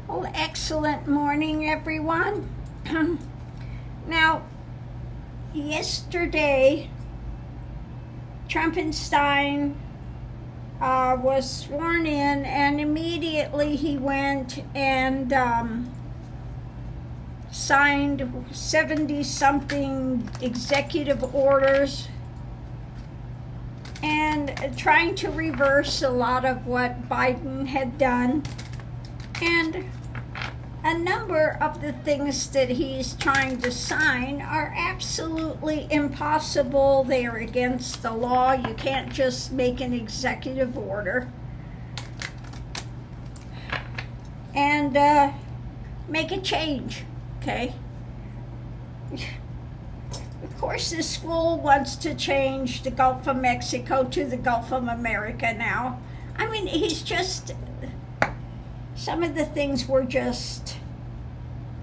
Well, excellent morning, everyone. Now, yesterday, Trumpenstein was sworn in, and immediately he went and signed 70-something executive orders and trying to reverse a lot of what Biden had done. And a number of the things that he's trying to sign are absolutely impossible. They are against the law. You can't just make an executive order and make a change, okay? Of course, this school wants to change the Gulf of Mexico to the Gulf of America now. I mean, he's just... Some of the things were just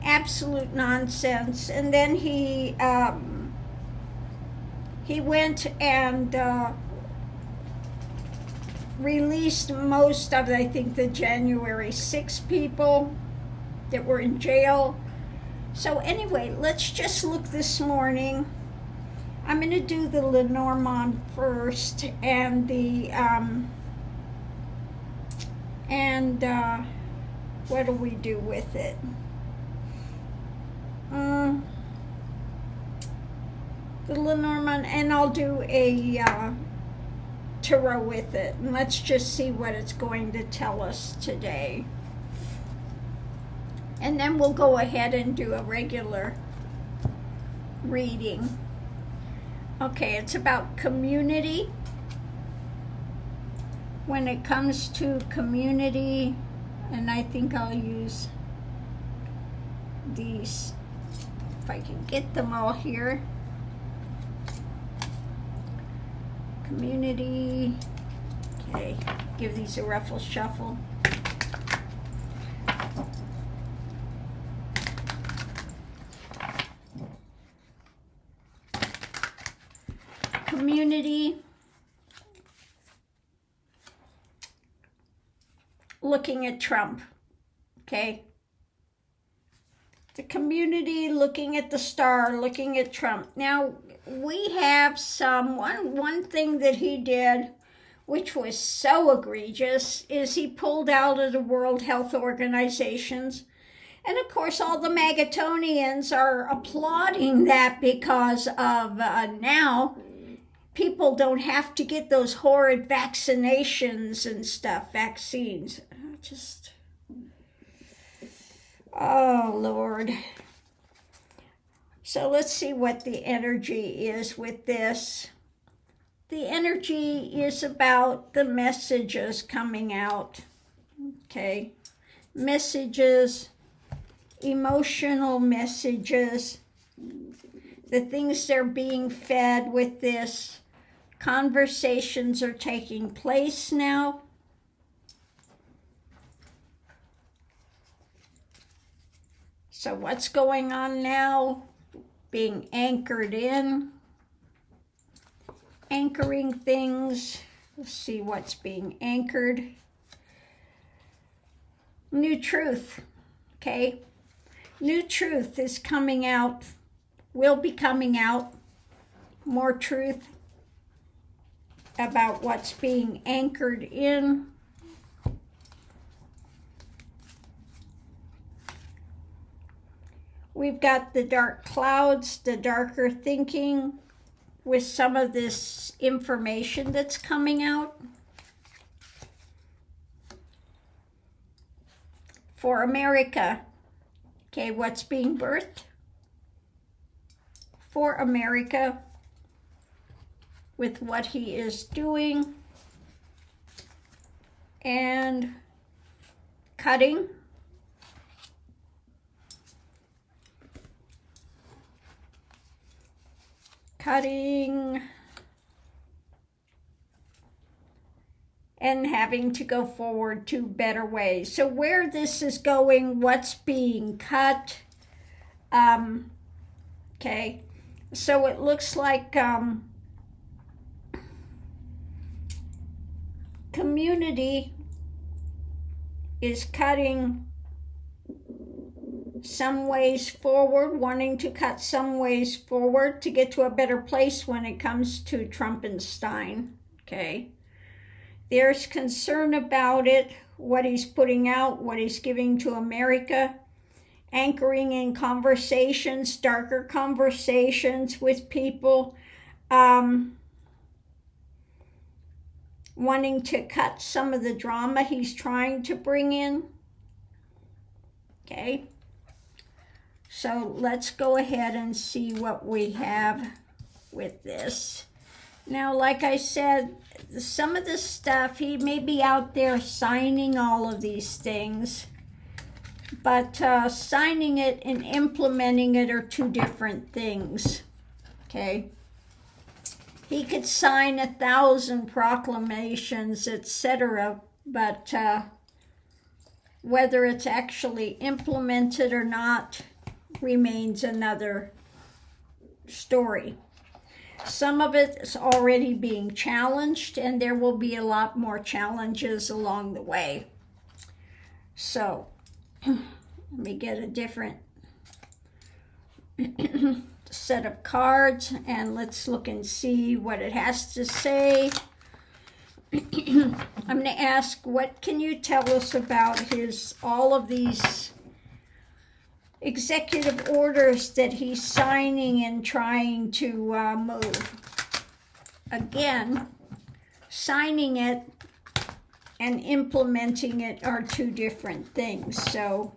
absolute nonsense. And then he went and released most of, I think, the January 6 people that were in jail. So anyway, let's just look this morning. I'm going to do the Lenormand first and the what do we do with it? The Lenormand, and I'll do a tarot with it. And let's just see what it's going to tell us today. And then we'll go ahead and do a regular reading. Okay, it's about community. When it comes to community, and I think I'll use these, if I can get them all here. Community, okay, give these a ruffle shuffle. Community. Looking at Trump, okay? The community looking at the star, looking at Trump. Now, we have one thing that he did, which was so egregious, is he pulled out of the World Health Organizations. And of course, all the Magatonians are applauding that because of now people don't have to get those horrid vaccinations and stuff, vaccines. Just, oh Lord. So let's see what the energy is with this. The energy is about the messages coming out, okay? Messages, emotional messages, the things they're being fed with this. Conversations are taking place now. So what's going on now? Being anchored in. Anchoring things. Let's see what's being anchored. New truth, okay? New truth is coming out, will be coming out. More truth about what's being anchored in. We've got the dark clouds, the darker thinking with some of this information that's coming out. For America, okay, what's being birthed? For America, with what he is doing and cutting. And having to go forward to better ways. So where this is going, what's being cut, okay, so it looks like community is cutting some ways forward, wanting to cut some ways forward to get to a better place when it comes to Trump and Stein, okay? There's concern about it, what he's putting out, what he's giving to America, anchoring in conversations, darker conversations with people, wanting to cut some of the drama he's trying to bring in, okay? So let's go ahead and see what we have with this. Now, like I said, some of the stuff, he may be out there signing all of these things, but signing it and implementing it are two different things, okay? He could sign 1,000 proclamations, etc., but whether it's actually implemented or not remains another story. Some of it is already being challenged, and there will be a lot more challenges along the way. So, let me get a different set of cards, and let's look and see what it has to say. I'm going to ask, what can you tell us about all of these executive orders that he's signing and trying to move? Again, signing it and implementing it are two different things. So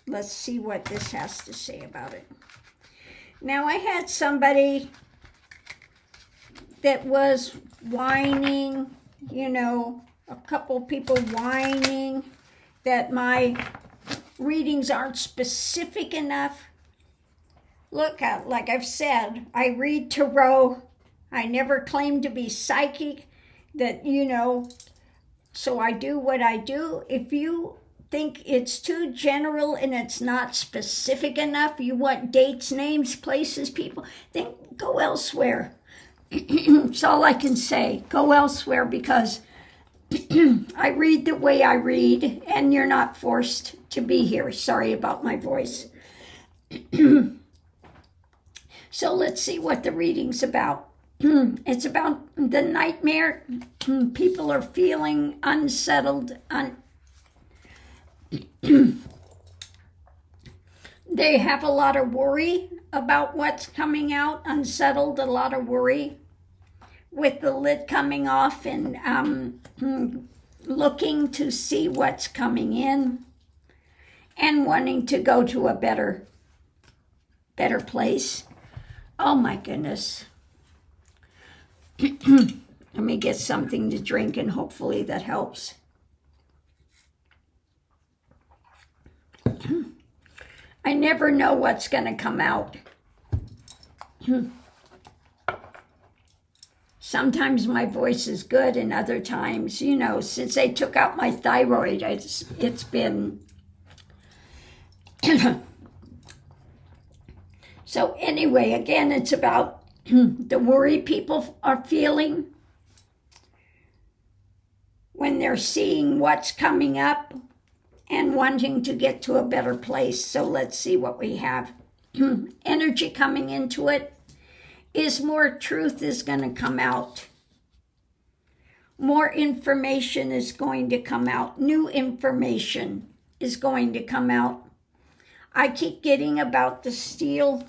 let's see what this has to say about it. Now, I had somebody that was whining, a couple people whining that my readings aren't specific enough. Look, like I've said, I read tarot. I never claim to be psychic, so I do what I do. If you think it's too general and it's not specific enough, you want dates, names, places, people, then go elsewhere. That's all I can say. Go elsewhere, because I read the way I read, and you're not forced to be here. Sorry about my voice. So let's see what the reading's about. It's about the nightmare. People are feeling unsettled. They have a lot of worry about what's coming out, unsettled, a lot of worry with the lid coming off, and looking to see what's coming in and wanting to go to a better place. Oh my goodness. Let me get something to drink, and hopefully that helps. I never know what's going to come out. Sometimes my voice is good, and other times, since they took out my thyroid, it's been... So anyway, again, it's about the worry people are feeling when they're seeing what's coming up and wanting to get to a better place. So let's see what we have. Energy coming into it is more truth is going to come out. More information is going to come out. New information is going to come out. I keep getting about the steel.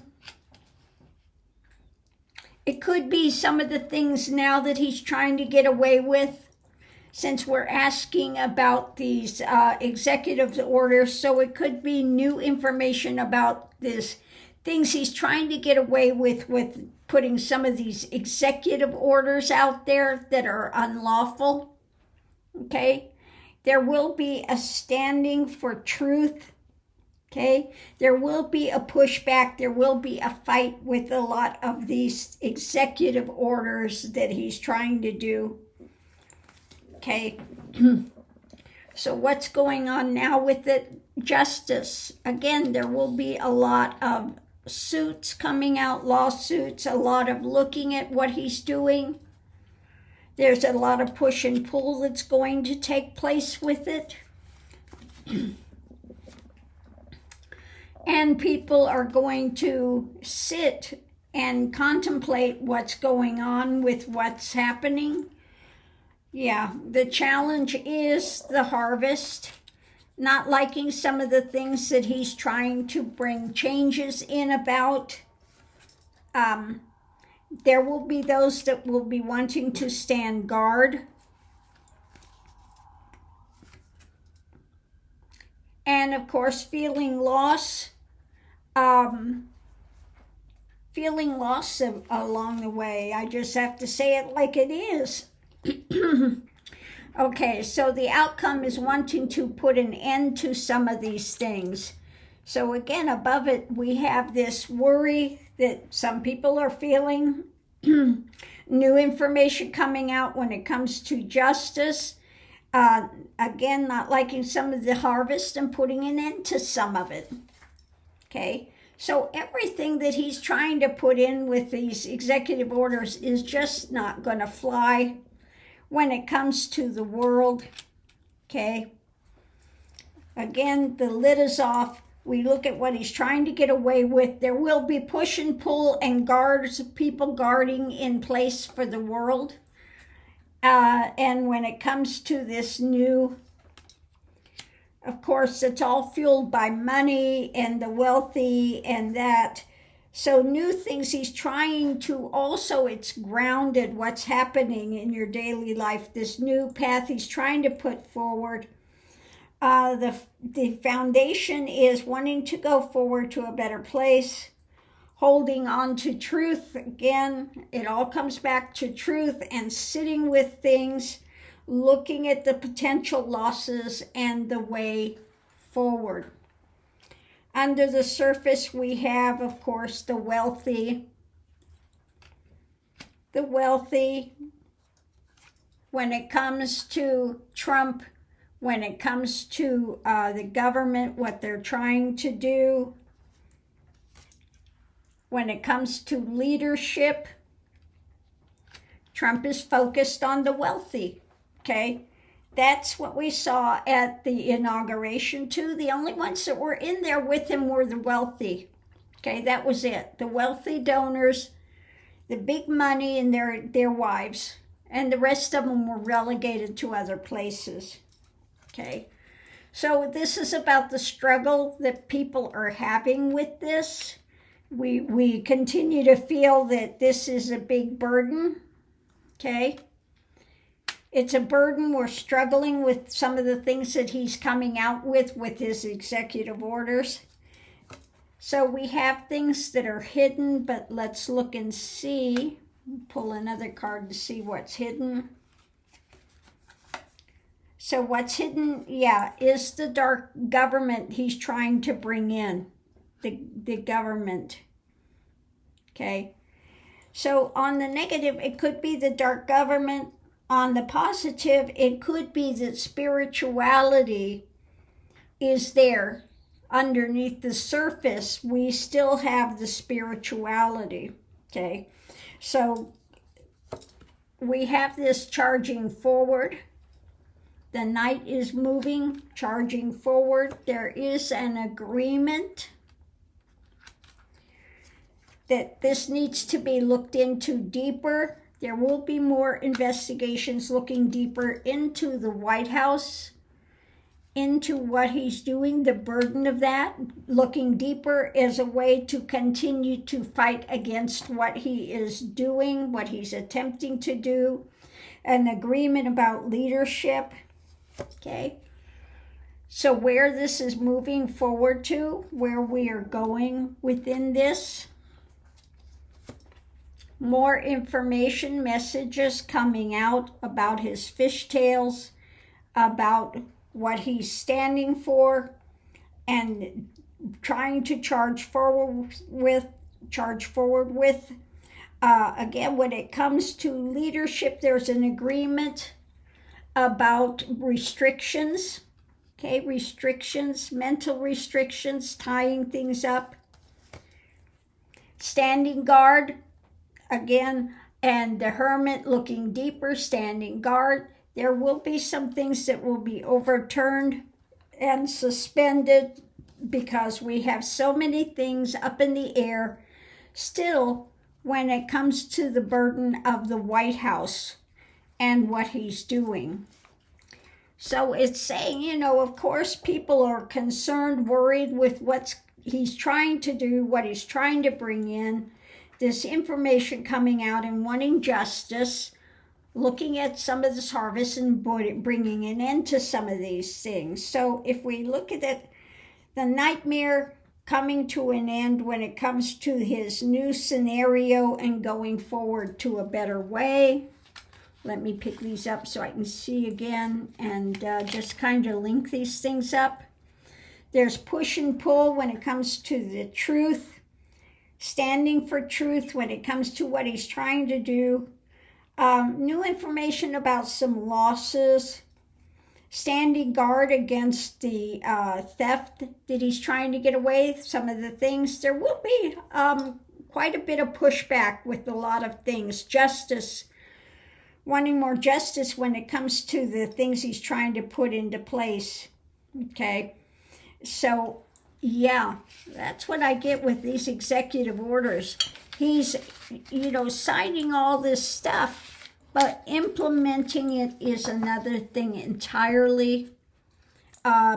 It could be some of the things now that he's trying to get away with, since we're asking about these executive orders. So it could be new information about this, things he's trying to get away with putting some of these executive orders out there that are unlawful. Okay? There will be a standing for truth. Okay? There will be a pushback. There will be a fight with a lot of these executive orders that he's trying to do. Okay? So what's going on now with it? Justice. Again, there will be a lot of suits coming out, lawsuits, a lot of looking at what he's doing. There's a lot of push and pull that's going to take place with it. And people are going to sit and contemplate what's going on with what's happening. Yeah, the challenge is the harvest. Not liking some of the things that he's trying to bring changes in about. There will be those that will be wanting to stand guard. And of course, feeling loss. Feeling loss along the way. I just have to say it like it is. Okay, so the outcome is wanting to put an end to some of these things. So again, above it, we have this worry that some people are feeling. New information coming out when it comes to justice. Again, not liking some of the harvest and putting an end to some of it. Okay, so everything that he's trying to put in with these executive orders is just not going to fly when it comes to the world. Okay, again, the lid is off. We look at what he's trying to get away with. There will be push and pull and guards, people guarding in place for the world. And when it comes to this new, of course, it's all fueled by money and the wealthy and that. So new things he's trying to also, it's grounded what's happening in your daily life. This new path he's trying to put forward. The foundation is wanting to go forward to a better place, holding on to truth. Again, it all comes back to truth and sitting with things, looking at the potential losses and the way forward. Under the surface, we have, of course, the wealthy. The wealthy, when it comes to Trump, when it comes to the government, what they're trying to do, when it comes to leadership, Trump is focused on the wealthy, okay? That's what we saw at the inauguration too. The only ones that were in there with him were the wealthy, okay? That was it. The wealthy donors, the big money and their wives, and the rest of them were relegated to other places. Okay, so this is about the struggle that people are having with this. We continue to feel that this is a big burden. Okay, it's a burden. We're struggling with some of the things that he's coming out with his executive orders. So we have things that are hidden, but let's look and see. Pull another card to see what's hidden. So what's hidden, is the dark government he's trying to bring in, the government. Okay, so on the negative, it could be the dark government. On the positive, it could be that spirituality is there. Underneath the surface, we still have the spirituality. Okay, so we have this charging forward. The knight is moving, charging forward. There is an agreement that this needs to be looked into deeper. There will be more investigations looking deeper into the White House, into what he's doing, the burden of that, looking deeper as a way to continue to fight against what he is doing, what he's attempting to do, an agreement about leadership. Okay, so where this is moving forward to, where we are going within this, more information, messages coming out about his fishtails, about what he's standing for, and trying to charge forward with. Again, when it comes to leadership, there's an agreement about restrictions, okay, restrictions, mental restrictions, tying things up, standing guard, again, and the hermit looking deeper, standing guard. There will be some things that will be overturned and suspended because we have so many things up in the air still when it comes to the burden of the White House and what he's doing. So it's saying, you know, of course, people are concerned, worried with what he's trying to do, what he's trying to bring in, this information coming out and wanting justice, looking at some of this harvest and bringing an end to some of these things. So if we look at it, the nightmare coming to an end when it comes to his new scenario and going forward to a better way. Let me pick these up so I can see again and just kind of link these things up. There's push and pull when it comes to the truth, standing for truth when it comes to what he's trying to do. New information about some losses, standing guard against the theft that he's trying to get away, some of the things. There will be quite a bit of pushback with a lot of things. Justice, wanting more justice when it comes to the things he's trying to put into place. Okay, so yeah, that's what I get with these executive orders. He's, you know, citing all this stuff, but implementing it is another thing entirely.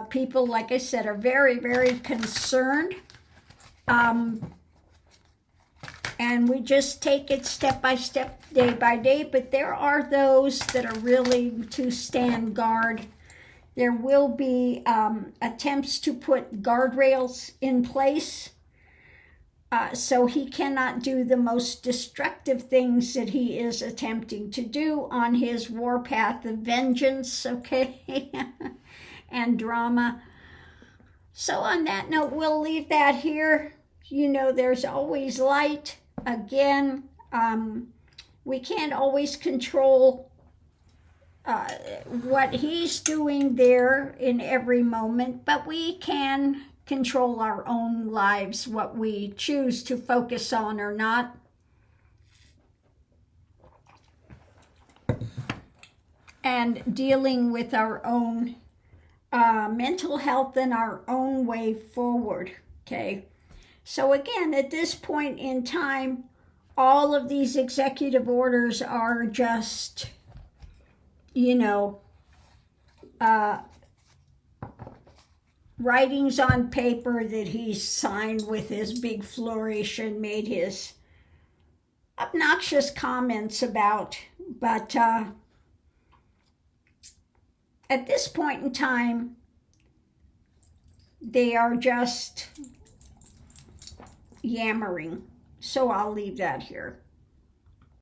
People, like I said, are very, very concerned. And we just take it step by step, day by day. But there are those that are really to stand guard. There will be attempts to put guardrails in place. So he cannot do the most destructive things that he is attempting to do on his warpath of vengeance, okay, and drama. So on that note, we'll leave that here. You know, there's always light. Again, we can't always control what he's doing there in every moment, but we can control our own lives, what we choose to focus on or not. And dealing with our own mental health and our own way forward, okay? So again, at this point in time, all of these executive orders are just, you know, writings on paper that he signed with his big flourish and made his obnoxious comments about. But at this point in time, they are just yammering. So I'll leave that here.